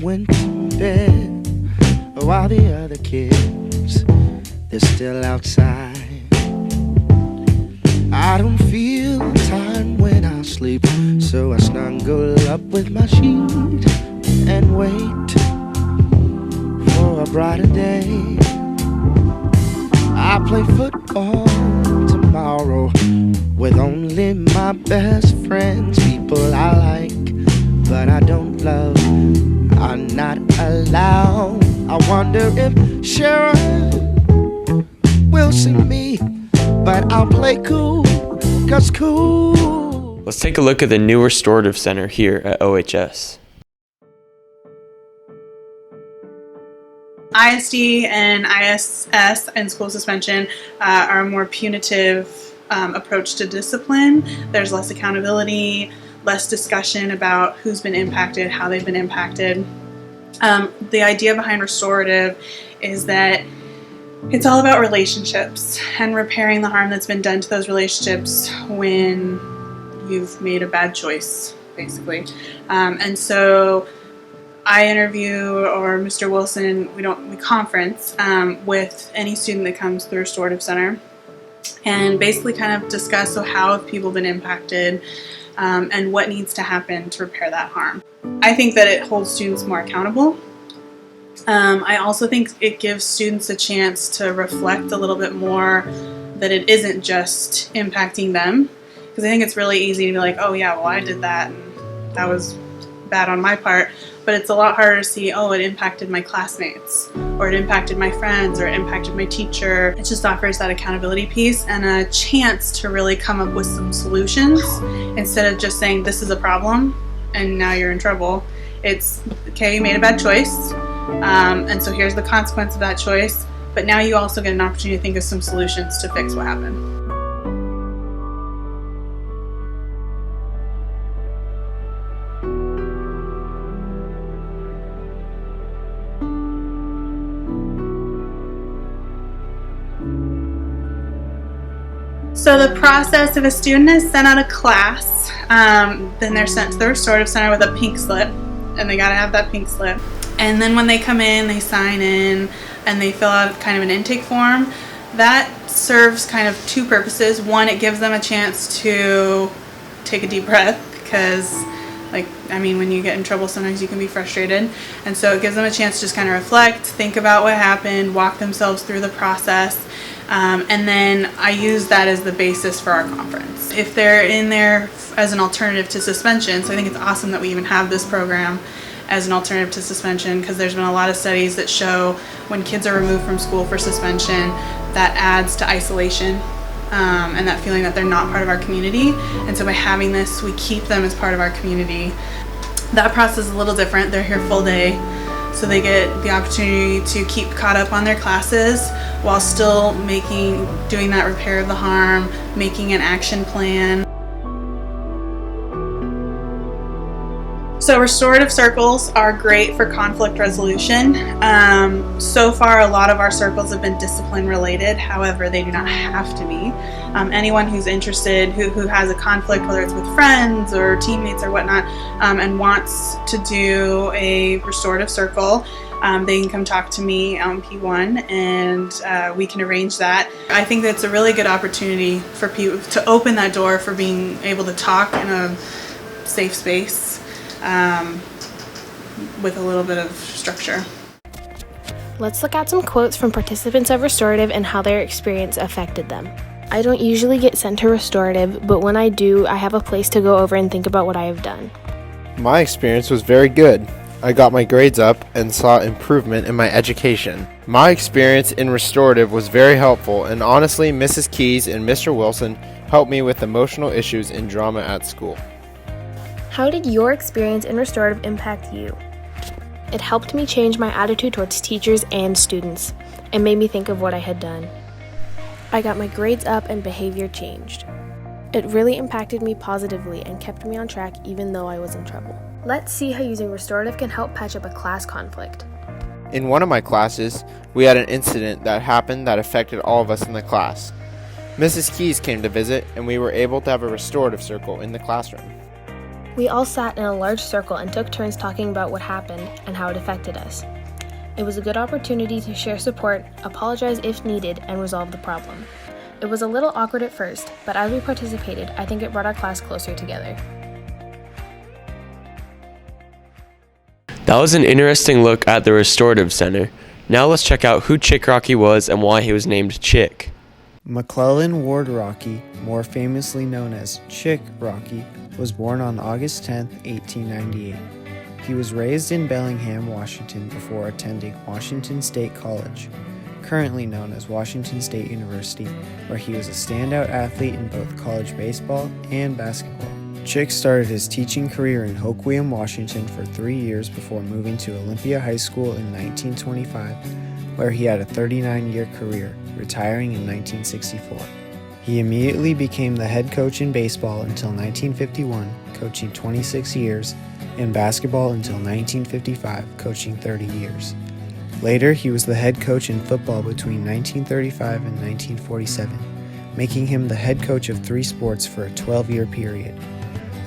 went to bed while the other kids, they're still outside. I don't feel time when I sleep, so I snuggle up with my sheet and wait for a brighter day. I play football tomorrow with only my best friends, people I like, but I don't love, are not allowed. I wonder if Sharon will see me, but I'll play cool, 'cause cool. Let's take a look at the new Restorative Center here at OHS. ISD and ISS and school suspension are a more punitive approach to discipline. There's less accountability, less discussion about who's been impacted, how they've been impacted. The idea behind restorative is that it's all about relationships and repairing the harm that's been done to those relationships when you've made a bad choice, basically. And so I interview, or Mr. Wilson, we conference with any student that comes through Restorative Center and basically kind of discuss how have people been impacted and what needs to happen to repair that harm. I think that it holds students more accountable. I also think it gives students a chance to reflect a little bit more, that it isn't just impacting them. Because I think it's really easy to be like, oh yeah, well I did that and that was bad on my part. But it's a lot harder to see, oh, it impacted my classmates, or it impacted my friends, or it impacted my teacher. It just offers that accountability piece and a chance to really come up with some solutions instead of just saying this is a problem and now you're in trouble. It's, okay, you made a bad choice, and so here's the consequence of that choice, but now you also get an opportunity to think of some solutions to fix what happened. So the process, if a student is sent out of class, then they're sent to the Restorative Center with a pink slip, and they gotta have that pink slip. And then when they come in, they sign in, and they fill out kind of an intake form. That serves kind of two purposes. One, it gives them a chance to take a deep breath, because when you get in trouble, sometimes you can be frustrated. And so it gives them a chance to just kind of reflect, think about what happened, walk themselves through the process. And then I use that as the basis for our conference. If they're in there as an alternative to suspension, so I think it's awesome that we even have this program as an alternative to suspension, because there's been a lot of studies that show when kids are removed from school for suspension, that adds to isolation and that feeling that they're not part of our community. And so by having this, we keep them as part of our community. That process is a little different. They're here full day, so they get the opportunity to keep caught up on their classes while still doing that repair of the harm, making an action plan. So restorative circles are great for conflict resolution. So far, a lot of our circles have been discipline related. However, they do not have to be. Anyone who's interested, who has a conflict, whether it's with friends or teammates or whatnot, and wants to do a restorative circle, they can come talk to me on P1, and we can arrange that. I think that's a really good opportunity for people to open that door for being able to talk in a safe space. With a little bit of structure. Let's look at some quotes from participants of Restorative and how their experience affected them. I don't usually get sent to Restorative, but when I do, I have a place to go over and think about what I have done. My experience was very good. I got my grades up and saw improvement in my education. My experience in Restorative was very helpful, and honestly, Mrs. Keys and Mr. Wilson helped me with emotional issues in drama at school. How did your experience in Restorative impact you? It helped me change my attitude towards teachers and students, and made me think of what I had done. I got my grades up and behavior changed. It really impacted me positively and kept me on track even though I was in trouble. Let's see how using Restorative can help patch up a class conflict. In one of my classes, we had an incident that happened that affected all of us in the class. Mrs. Keys came to visit, and we were able to have a restorative circle in the classroom. We all sat in a large circle and took turns talking about what happened and how it affected us. It was a good opportunity to share support, apologize if needed, and resolve the problem. It was a little awkward at first, but as we participated, I think it brought our class closer together. That was an interesting look at the Restorative Center. Now let's check out who Chick Rocky was and why he was named Chick. McClellan Ward Rocky, more famously known as Chick Rocky, was born on August 10, 1898. He was raised in Bellingham, Washington before attending Washington State College, currently known as Washington State University, where he was a standout athlete in both college baseball and basketball. Chick started his teaching career in Hoquiam, Washington for 3 years before moving to Olympia High School in 1925, where he had a 39-year career, retiring in 1964. He immediately became the head coach in baseball until 1951, coaching 26 years, and basketball until 1955, coaching 30 years. Later, he was the head coach in football between 1935 and 1947, making him the head coach of 3 sports for a 12-year period.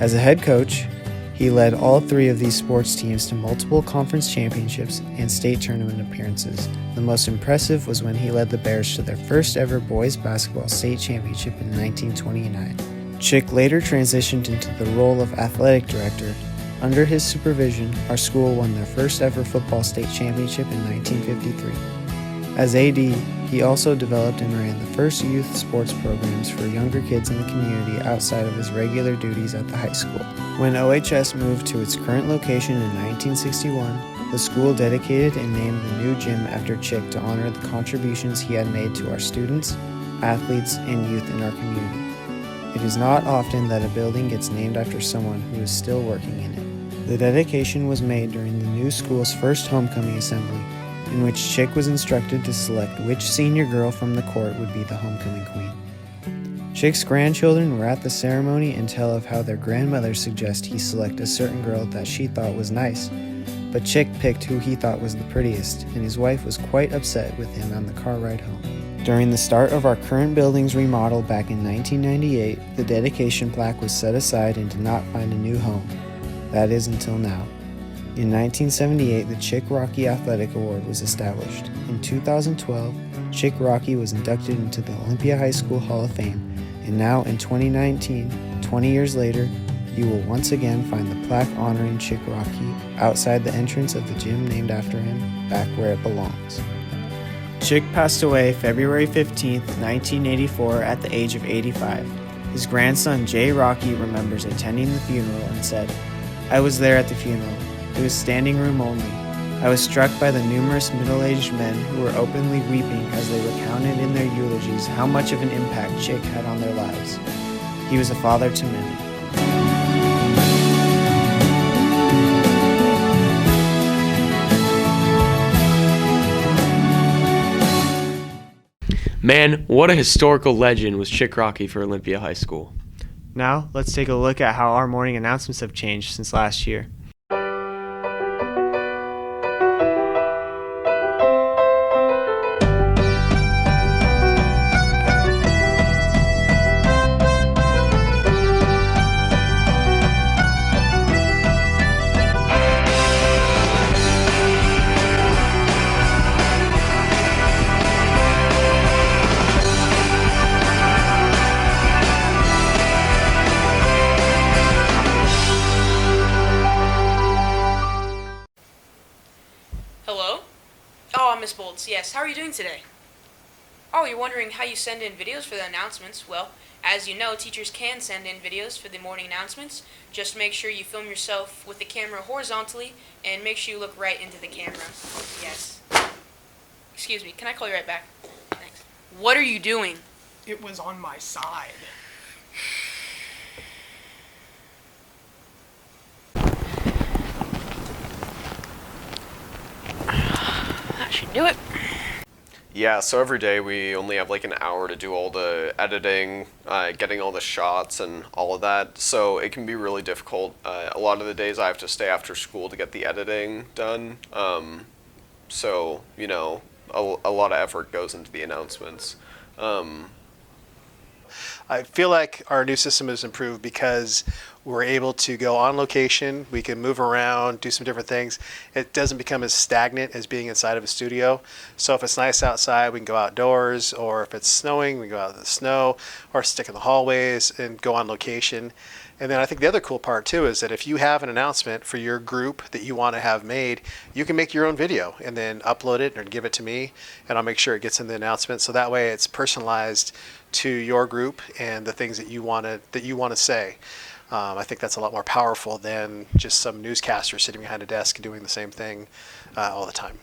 As a head coach, he led all 3 of these sports teams to multiple conference championships and state tournament appearances. The most impressive was when he led the Bears to their first ever boys basketball state championship in 1929. Chick later transitioned into the role of athletic director. Under his supervision, our school won their first ever football state championship in 1953. As AD, he also developed and ran the first youth sports programs for younger kids in the community outside of his regular duties at the high school. When OHS moved to its current location in 1961, the school dedicated and named the new gym after Chick to honor the contributions he had made to our students, athletes, and youth in our community. It is not often that a building gets named after someone who is still working in it. The dedication was made during the new school's first homecoming assembly, in which Chick was instructed to select which senior girl from the court would be the homecoming queen. Chick's grandchildren were at the ceremony and tell of how their grandmother suggested he select a certain girl that she thought was nice, but Chick picked who he thought was the prettiest, and his wife was quite upset with him on the car ride home. During the start of our current building's remodel back in 1998, the dedication plaque was set aside and did not find a new home. That is until now. In 1978, the Chick Rocky Athletic Award was established. In 2012, Chick Rocky was inducted into the Olympia High School Hall of Fame, and now in 2019, 20 years later, you will once again find the plaque honoring Chick Rocky outside the entrance of the gym named after him, back where it belongs. Chick passed away February 15, 1984 at the age of 85. His grandson Jay Rocky remembers attending the funeral and said, "I was there at the funeral. It was standing room only. I was struck by the numerous middle-aged men who were openly weeping as they recounted in their eulogies how much of an impact Chick had on their lives. He was a father to many." Man, what a historical legend was Chick Rocky for Olympia High School. Now, let's take a look at how our morning announcements have changed since last year. Hello? Oh, Miss Bolts, yes. How are you doing today? Oh, you're wondering how you send in videos for the announcements. Well, as you know, teachers can send in videos for the morning announcements. Just make sure you film yourself with the camera horizontally and make sure you look right into the camera. Yes. Excuse me, can I call you right back? Thanks. What are you doing? It was on my side. That should do it. Yeah, so every day we only have like an hour to do all the editing, getting all the shots and all of that, so it can be really difficult. A lot of the days I have to stay after school to get the editing done, so, you know, a lot of effort goes into the announcements. I feel like our new system has improved because We're able to go on location. We can move around, do some different things. It doesn't become as stagnant as being inside of a studio. So if it's nice outside, we can go outdoors, or if it's snowing, we can go out in the snow, or stick in the hallways and go on location. And then I think the other cool part too is that if you have an announcement for your group that you want to have made, you can make your own video and then upload it or give it to me, and I'll make sure it gets in the announcement. So that way it's personalized to your group and the things that you want to say. I think that's a lot more powerful than just some newscaster sitting behind a desk doing the same thing all the time.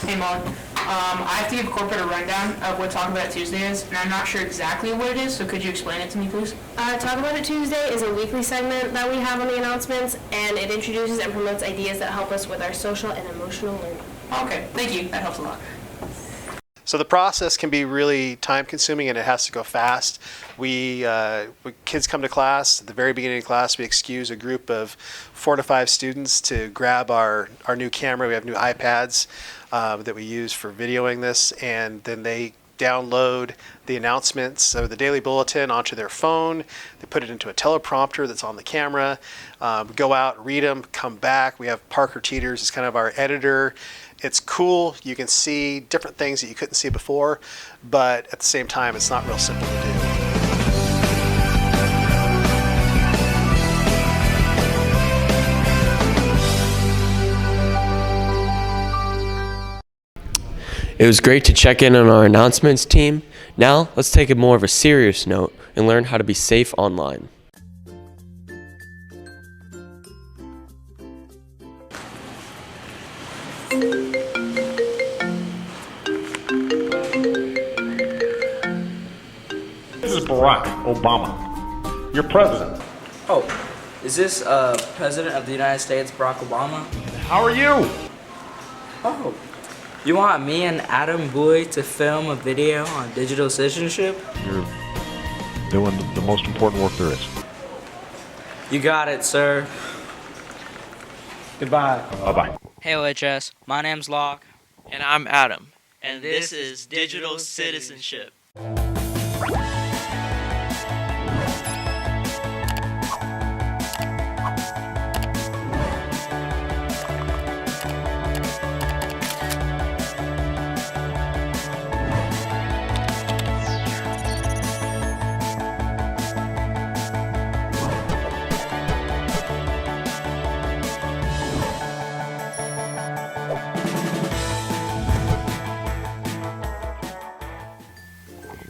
Hey, Morad. I have to give corporate a rundown of what Talk About It Tuesday is, and I'm not sure exactly what it is, so could you explain it to me, please? Talk About It Tuesday is a weekly segment that we have on the announcements, and it introduces and promotes ideas that help us with our social and emotional learning. Okay, thank you. That helps a lot. So the process can be really time consuming and it has to go fast. When kids come to class, at the very beginning of class, we excuse a group of 4 to 5 students to grab our new camera. We have new iPads that we use for videoing this, and then they download the announcements of the daily bulletin onto their phone. They put it into a teleprompter that's on the camera, go out, read them, come back. We have Parker Teeters as kind of our editor. It's cool. You can see different things that you couldn't see before, but at the same time, it's not real simple to do. It was great to check in on our announcements team. Now, let's take a more of a serious note and learn how to be safe online. This is Barack Obama, your president. Oh, is this President of the United States, Barack Obama? How are you? Oh, you want me and Adam Boy to film a video on digital citizenship? You're doing the most important work there is. You got it, sir. Goodbye. Bye-bye. Hey OHS, my name's Locke. And I'm Adam. And this is Digital Citizenship.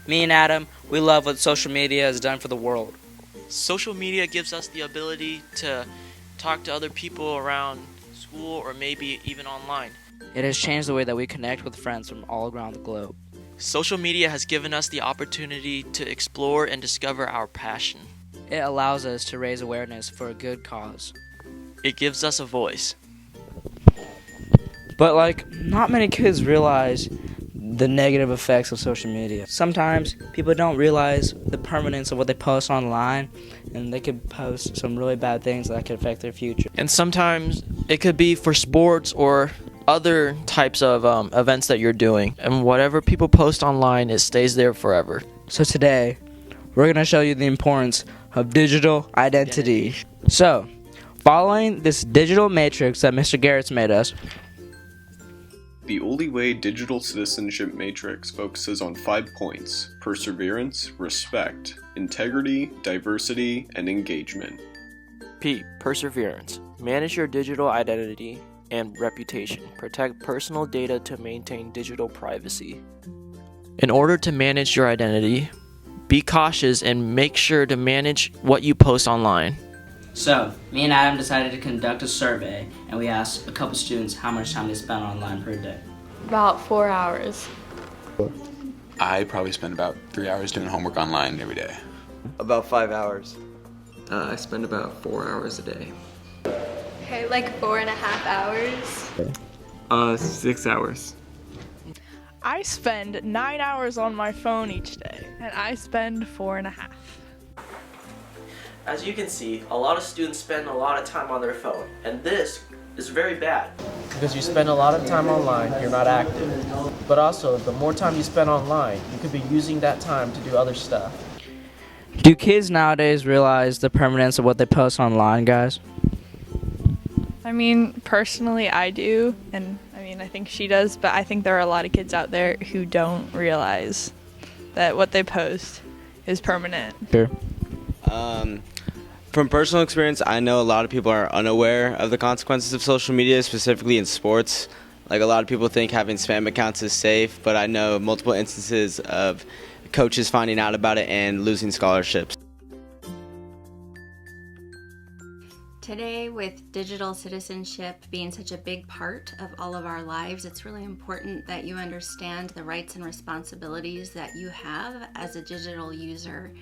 Me and Adam, we love what social media has done for the world. Social media gives us the ability to talk to other people around school or maybe even online. It has changed the way that we connect with friends from all around the globe. Social media has given us the opportunity to explore and discover our passion. It allows us to raise awareness for a good cause. It gives us a voice. But not many kids realize the negative effects of social media. Sometimes people don't realize the permanence of what they post online, and they could post some really bad things that could affect their future. And sometimes it could be for sports or other types of events that you're doing. And whatever people post online, it stays there forever. So today, we're going to show you the importance of digital identity. So, following this digital matrix that Mr. Garrets made us, The olyway digital citizenship matrix focuses on 5 points: perseverance, respect, integrity, diversity, and engagement. P. Perseverance. Manage your digital identity and reputation. Protect personal data to maintain digital privacy. In order to manage your identity, be cautious and make sure to manage what you post online. So, me and Adam decided to conduct a survey, and we asked a couple students how much time they spent online per day. About 4 hours. I probably spend about 3 hours doing homework online every day. About 5 hours. I spend about 4 hours a day. Okay, like 4.5 hours. 6 hours. I spend 9 hours on my phone each day, and I spend 4.5. As you can see, a lot of students spend a lot of time on their phone, and this is very bad. Because you spend a lot of time online, you're not active. But also, the more time you spend online, you could be using that time to do other stuff. Do kids nowadays realize the permanence of what they post online, guys? I mean, personally, I do, and I think she does, but I think there are a lot of kids out there who don't realize that what they post is permanent. Sure. From personal experience, I know a lot of people are unaware of the consequences of social media, specifically in sports. Like, a lot of people think having spam accounts is safe, but I know multiple instances of coaches finding out about it and losing scholarships. Today, with digital citizenship being such a big part of all of our lives, it's really important that you understand the rights and responsibilities that you have as a digital user.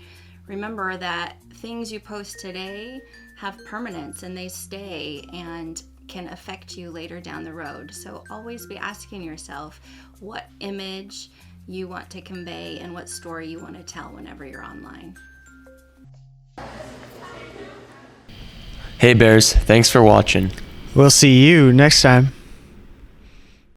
Remember that things you post today have permanence and they stay and can affect you later down the road. So always be asking yourself what image you want to convey and what story you want to tell whenever you're online. Hey Bears, thanks for watching. We'll see you next time.